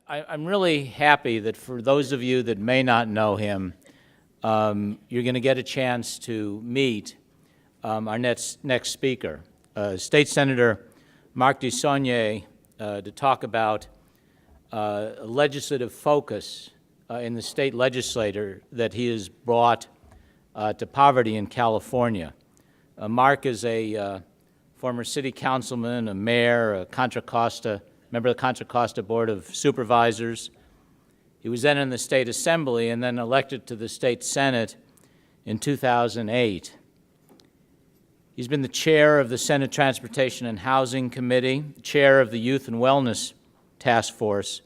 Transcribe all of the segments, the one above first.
I'm really happy that for those of you that may not know him, you're going to get a chance to meet our next speaker, State Senator Mark DeSaulnier, to talk about legislative focus in the state legislature that he has brought to poverty in California. Mark is a former city councilman, a mayor, a Contra Costa, member of the Contra Costa Board of Supervisors. He was then in the State Assembly and then elected to the State Senate in 2008. He's been the chair of the Senate Transportation and Housing Committee, chair of the Youth and Wellness Task Force,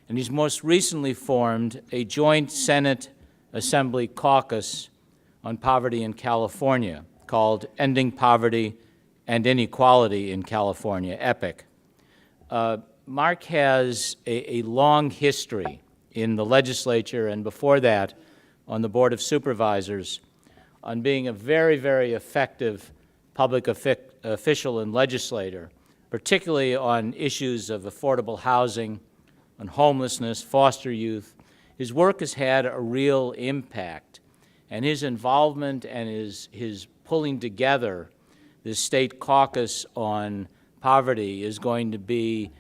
and he's most recently formed a joint Senate Assembly caucus on poverty in California called Ending Poverty and Inequality in California, EPIC. Mark has a long history in the legislature and before that on the Board of Supervisors on being a very, very effective public official and legislator, particularly on issues of affordable housing, on homelessness, foster youth. His work has had a real impact, and his involvement and his pulling together this state caucus on poverty is going to be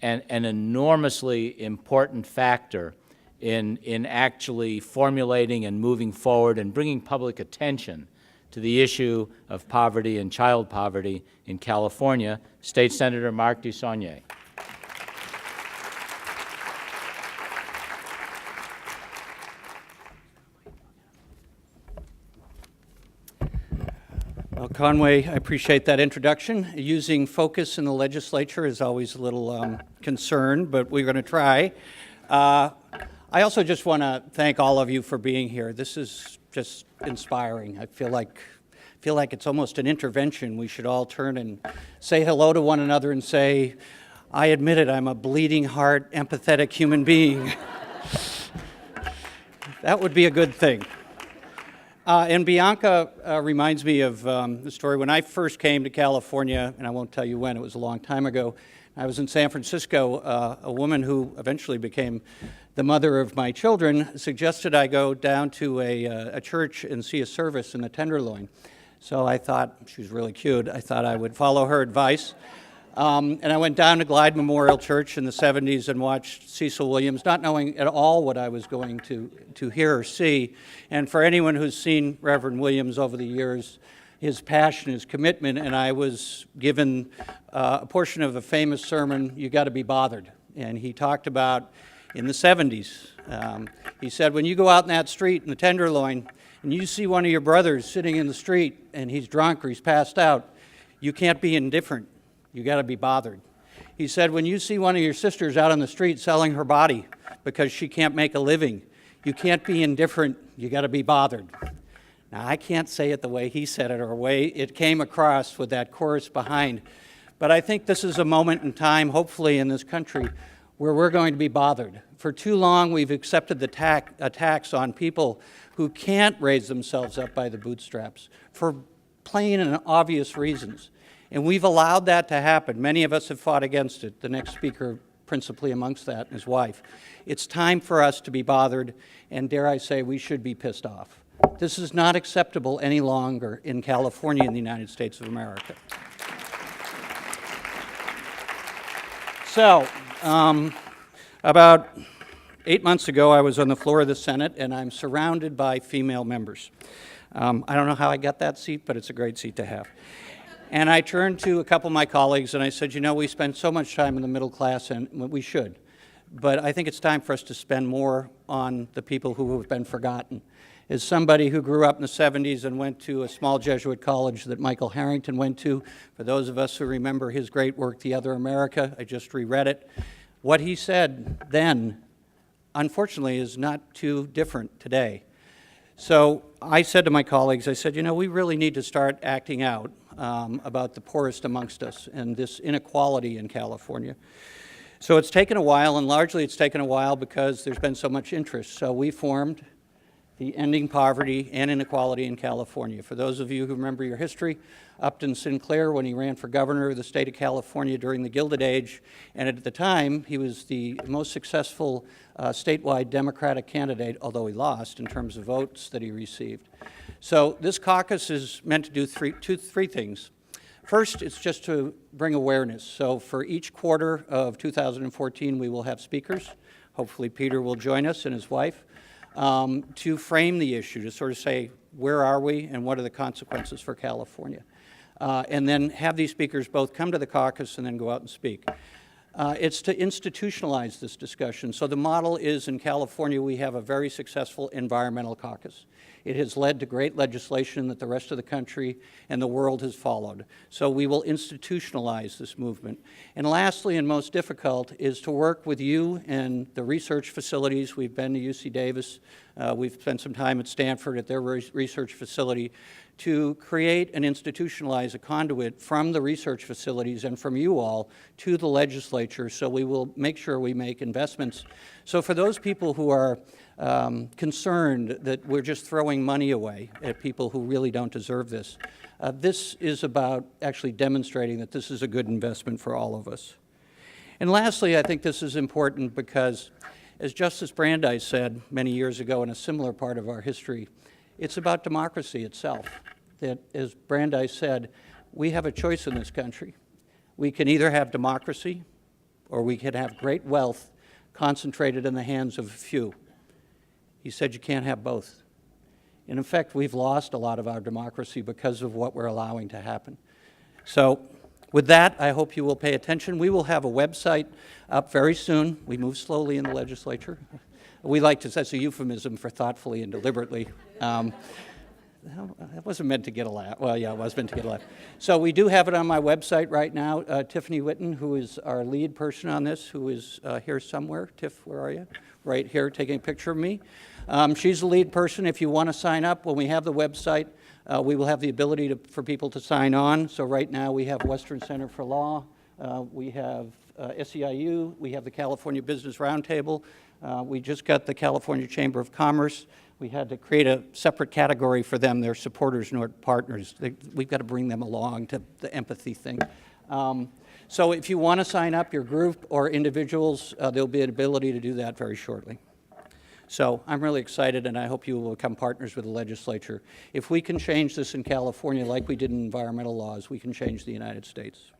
an enormously important factor in actually formulating and moving forward and bringing public attention to the issue of poverty and child poverty in California. State Senator Mark DeSaulnier. Well, Conway, I appreciate that introduction. Using focus in the legislature is always a little concern, but we're going to try. I also just want to thank all of you for being here. This is just inspiring. I feel like it's almost an intervention. We should all turn and say hello to one another and say, I admit it, I'm a bleeding heart, empathetic human being. That would be a good thing. And Bianca reminds me of the story when I first came to California, and I won't tell you when, it was a long time ago. I was in San Francisco. A woman who eventually became the mother of my children suggested I go down to a church and see a service in the Tenderloin. So I thought, she was really cute, I thought I would follow her advice. And I went down to Glide Memorial Church in the 70s and watched Cecil Williams, not knowing at all what I was going to hear or see. And for anyone who's seen Reverend Williams over the years, his passion, his commitment, and I was given a portion of a famous sermon, You Got to Be Bothered. And he talked about, in the 70s, he said, when you go out in that street in the Tenderloin and you see one of your brothers sitting in the street and he's drunk or he's passed out, you can't be indifferent. You got to be bothered. He said, when you see one of your sisters out on the street selling her body because she can't make a living, you can't be indifferent. You got to be bothered. Now, I can't say it the way he said it or the way it came across with that chorus behind, but I think this is a moment in time, hopefully in this country, where we're going to be bothered. For too long, we've accepted the attacks on people who can't raise themselves up by the bootstraps for plain and obvious reasons. And we've allowed that to happen. Many of us have fought against it, the next speaker principally amongst that, and his wife. It's time for us to be bothered, and dare I say, we should be pissed off. This is not acceptable any longer in California in the United States of America. So, about 8 months ago, I was on the floor of the Senate, and I'm surrounded by female members. I don't know how I got that seat, but it's a great seat to have. And I turned to a couple of my colleagues and I said, you know, we spend so much time in the middle class, and we should. But I think it's time for us to spend more on the people who have been forgotten. As somebody who grew up in the 70s and went to a small Jesuit college that Michael Harrington went to, for those of us who remember his great work, The Other America, I just reread it. What he said then, unfortunately, is not too different today. So I said to my colleagues, I said, you know, we really need to start acting out about the poorest amongst us and this inequality in California. So it's taken a while, and largely it's taken a while because there's been so much interest. So we formed the Ending Poverty and Inequality in California. For those of you who remember your history, Upton Sinclair, when he ran for governor of the state of California during the Gilded Age, and at the time, he was the most successful statewide Democratic candidate, although he lost in terms of votes that he received. So this caucus is meant to do three things. First, it's just to bring awareness. So for each quarter of 2014, we will have speakers. Hopefully Peter will join us and his wife. To frame the issue, to sort of say, where are we and what are the consequences for California? And then have these speakers both come to the caucus and then go out and speak. It's to institutionalize this discussion. So the model is in California, we have a very successful environmental caucus. It has led to great legislation that the rest of the country and the world has followed. So we will institutionalize this movement. And lastly, and most difficult, is to work with you and the research facilities. We've been to UC Davis. We've spent some time at Stanford at their research facility to create and institutionalize a conduit from the research facilities and from you all to the legislature, so we will make sure we make investments. So for those people who are concerned that we're just throwing money away at people who really don't deserve this, this is about actually demonstrating that this is a good investment for all of us. And lastly, I think this is important because, as Justice Brandeis said many years ago in a similar part of our history, it's about democracy itself. That, as Brandeis said, we have a choice in this country. We can either have democracy or we can have great wealth concentrated in the hands of a few. He said you can't have both. And in fact, we've lost a lot of our democracy because of what we're allowing to happen. So with that, I hope you will pay attention. We will have a website up very soon. We move slowly in the legislature. We like to, that's a euphemism for thoughtfully and deliberately. That wasn't meant to get a laugh. Well, yeah, it was meant to get a laugh. So we do have it on my website right now. Tiffany Witten, who is our lead person on this, who is here somewhere. Tiff, where are you? Right here, taking a picture of me. She's the lead person. If you want to sign up, when we have the website, we will have the ability for people to sign on. So right now we have Western Center for Law. We have SEIU. We have the California Business Roundtable. We just got the California Chamber of Commerce. We had to create a separate category for them. They're supporters, not partners. We've got to bring them along to the empathy thing. So if you want to sign up, your group or individuals, there'll be an ability to do that very shortly. So I'm really excited, and I hope you will become partners with the legislature. If we can change this in California like we did in environmental laws, we can change the United States.